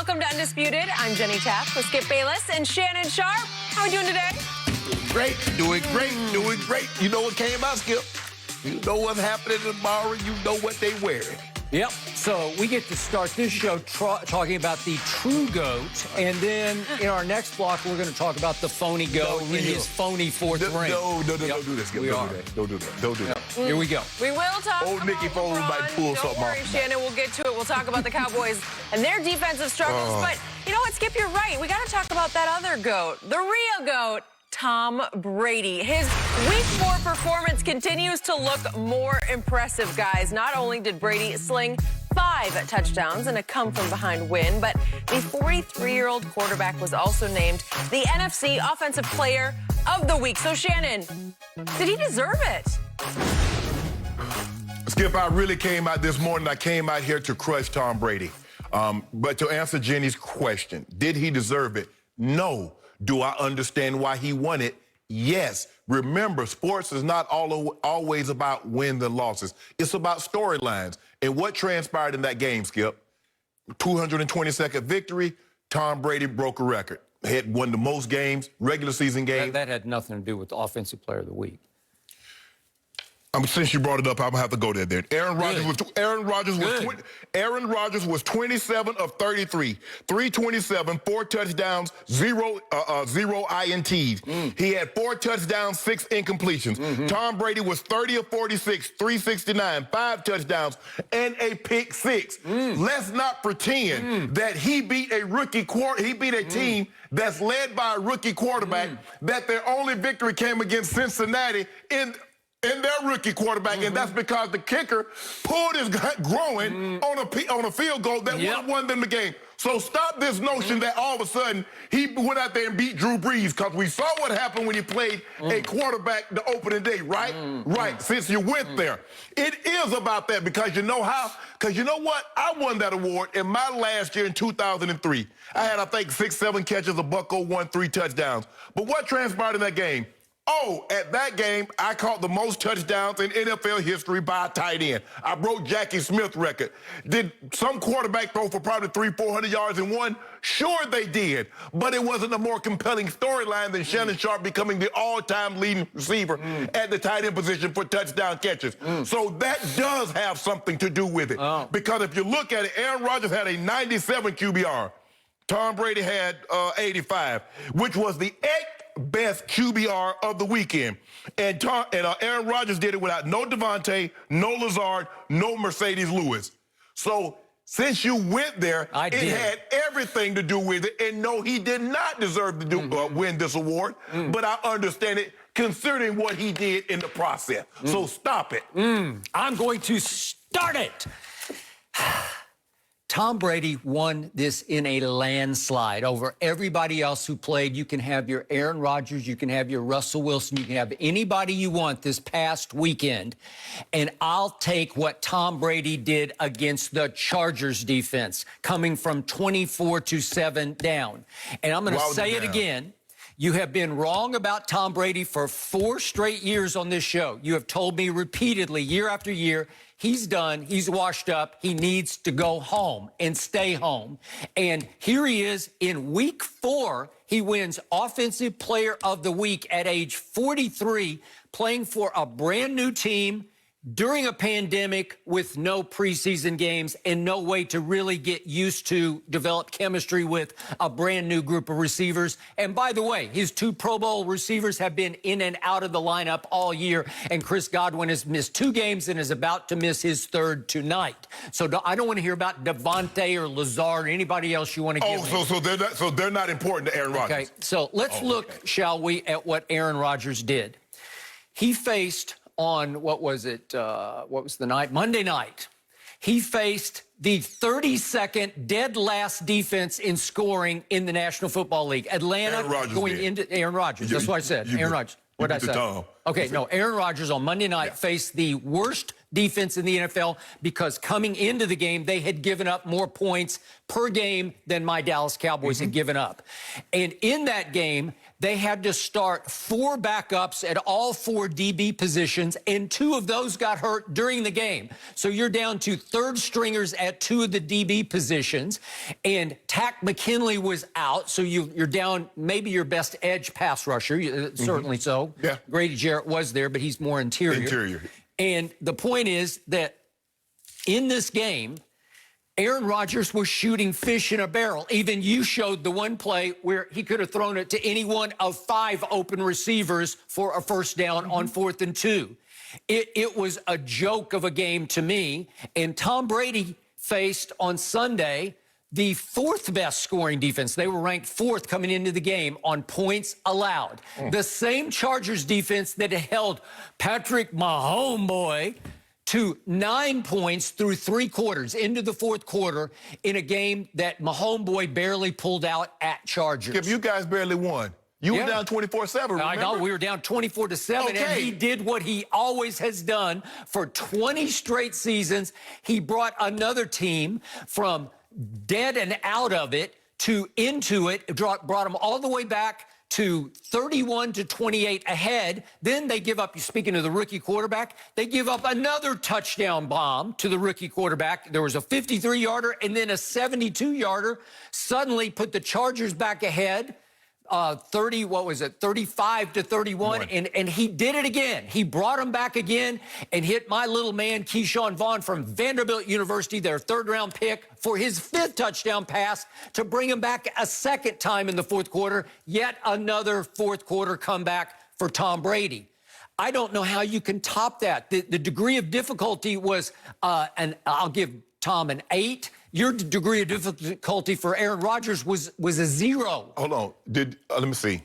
Welcome to Undisputed. I'm Jenny Taft with Skip Bayless and Shannon Sharp. How are we doing today? Doing great. You know what came out, Skip? You know what's happening tomorrow. You know what they wearing. Yep. So we get to start this show talking about the true GOAT. And then in our next block, we're going to talk about the phony GOAT in his phony fourth ring. No, don't do this, Skip. Don't do that. Here we go. We will talk Old about Nicky Foles LeBron. might pull Don't something worry, off. Shannon, we'll get to it. We'll talk about the Cowboys and their defensive struggles. But you know what, Skip, you're right. We got to talk about that other GOAT, the real GOAT, Tom Brady. His Week 4 performance continues to look more impressive, guys. Not only did Brady sling 5 touchdowns and a come-from-behind win, but the 43-year-old quarterback was also named the NFC Offensive Player of the Week. So, Shannon, did he deserve it? Skip, I really came out this morning. I came out here to crush Tom Brady. But to answer Jenny's question, did he deserve it? No. Do I understand why he won it? Yes. Remember, sports is not always about wins and losses. It's about storylines. And what transpired in that game, Skip? 222nd victory, Tom Brady broke a record. Had won the most games, regular season games. That had nothing to do with the Offensive Player of the Week. Since you brought it up, I'm gonna have to go there. Aaron Rodgers was 27 of 33, 327, 4 touchdowns, zero INTs. He had 4 touchdowns, 6 incompletions. Tom Brady was 30 of 46, 369, 5 touchdowns, and a pick 6. Let's not pretend that he beat a rookie he beat a team that's led by a rookie quarterback. That their only victory came against Cincinnati in their rookie quarterback, and that's because the kicker pulled his groin on a field goal that would have won them the game. So stop this notion that all of a sudden he went out there and beat Drew Brees, because we saw what happened when he played a quarterback the opening day, right? Right, since you went there. It is about that, because you know how? Because you know what? I won that award in my last year in 2003. I had, I think, 6, 7 catches, a buck-01, 3 touchdowns. But what transpired in that game? Oh, at that game, I caught the most touchdowns in NFL history by a tight end. I broke Jackie Smith's record. Did some quarterback throw for probably 300-400 yards in one? Sure they did. But it wasn't a more compelling storyline than Shannon Sharp becoming the all-time leading receiver at the tight end position for touchdown catches. So that does have something to do with it. Because if you look at it, Aaron Rodgers had a 97 QBR. Tom Brady had 85, which was the best QBR of the weekend. And Aaron Rodgers did it without no Devontae, no Lazard, no Mercedes Lewis. So since you went there, it had everything to do with it. And no, he did not deserve to win this award. But I understand it, considering what he did in the process. So stop it. I'm going to start it. Tom Brady won this in a landslide over everybody else who played. You can have your Aaron Rodgers, you can have your Russell Wilson, you can have anybody you want this past weekend. And I'll take what Tom Brady did against the Chargers defense, coming from 24-7 down. And I'm going to say it again. You have been wrong about Tom Brady for 4 straight years on this show. You have told me repeatedly, year after year, he's done, he's washed up, he needs to go home and stay home. And here he is in Week 4. He wins Offensive Player of the Week at age 43, playing for a brand new team during a pandemic with no preseason games and no way to really get used to develop chemistry with a brand new group of receivers. And by the way, his 2 Pro Bowl receivers have been in and out of the lineup all year, and Chris Godwin has missed 2 games and is about to miss his 3rd tonight. So I don't want to hear about Devontae or Lazard or anybody else you want to give me. So they're not important to Aaron Rodgers. Okay, so let's look, shall we, at what Aaron Rodgers did. He faced on, what was the night? Monday night. He faced the 32nd dead last defense in scoring in the National Football League. Atlanta going into Aaron Rodgers. That's what I said. Aaron Rodgers. What did I say? Okay, no, Aaron Rodgers on Monday night faced the worst defense in the NFL, because coming into the game, they had given up more points per game than my Dallas Cowboys had given up. And in that game, They had to start 4 backups at all 4 DB positions, and 2 of those got hurt during the game. So you're down to 3rd stringers at 2 of the DB positions, and Tack McKinley was out, so you're down maybe your best edge pass rusher, certainly so. Yeah. Grady Jarrett was there, but he's more interior. And the point is that in this game, Aaron Rodgers was shooting fish in a barrel. Even you showed the one play where he could have thrown it to any one of 5 open receivers for a first down on 4th and 2. It was a joke of a game to me. And Tom Brady faced on Sunday the 4th best scoring defense. They were ranked 4th coming into the game on points allowed. The same Chargers defense that held Patrick Mahomes to 9 points through 3 quarters into the 4th quarter in a game that Mahomes barely pulled out at Chargers. If you guys barely won. You were down 24-7, remember? I know, we were down 24-7, Okay. and he did what he always has done for 20 straight seasons. He brought another team from dead and out of it to into it, brought them all the way back to 31-28 ahead. Then they give up, speaking of the rookie quarterback, they give up another touchdown bomb to the rookie quarterback. There was a 53-yarder and then a 72-yarder. Suddenly put the Chargers back ahead. 35-31, and he did it again. He brought him back again and hit my little man, Keyshawn Vaughn from Vanderbilt University, their 3rd-round pick, for his 5th touchdown pass to bring him back a 2nd time in the 4th quarter. Yet another 4th quarter comeback for Tom Brady. I don't know how you can top that. The degree of difficulty was, and I'll give Tom an 8. Your degree of difficulty for Aaron Rodgers was a 0. Hold on. Let me see.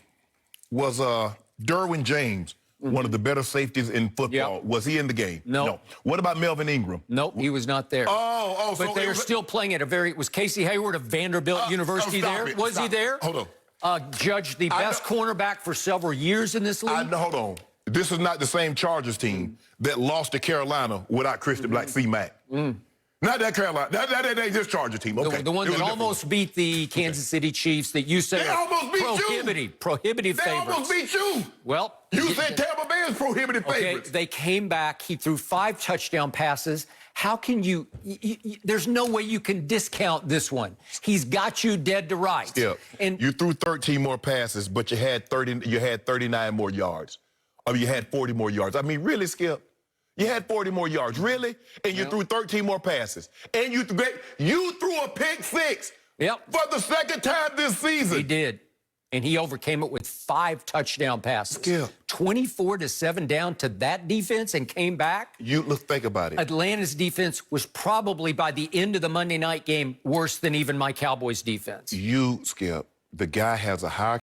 Was Derwin James one of the better safeties in football? Yep. Was he in the game? No. What about Melvin Ingram? Nope, he was not there. But so they were still playing at a very... Was Casey Hayward of Vanderbilt University there? Was he there? Hold on. Judged the best cornerback for several years in this league? Hold on. This is not the same Chargers team that lost to Carolina without Christian Black C-Mac. Not that Carolina. That ain't this Charger team. Okay. The one that almost beat the Kansas City Chiefs that you said prohibitive favorites. They almost beat you. Well, you said Tampa Bay is prohibitive favorites. They came back. He threw 5 touchdown passes. How can you there's no way you can discount this one. He's got you dead to rights. Yeah. And you threw 13 more passes, but you had 39 more yards. Or you had 40 more yards. I mean, really, Skip? You had 40 more yards, really? And you threw 13 more passes. And you threw a pick 6 for the 2nd time this season. He did. And he overcame it with 5 touchdown passes. Skip. 24-7 down to that defense and came back. Think about it. Atlanta's defense was probably, by the end of the Monday night game, worse than even my Cowboys defense. Skip, the guy has a higher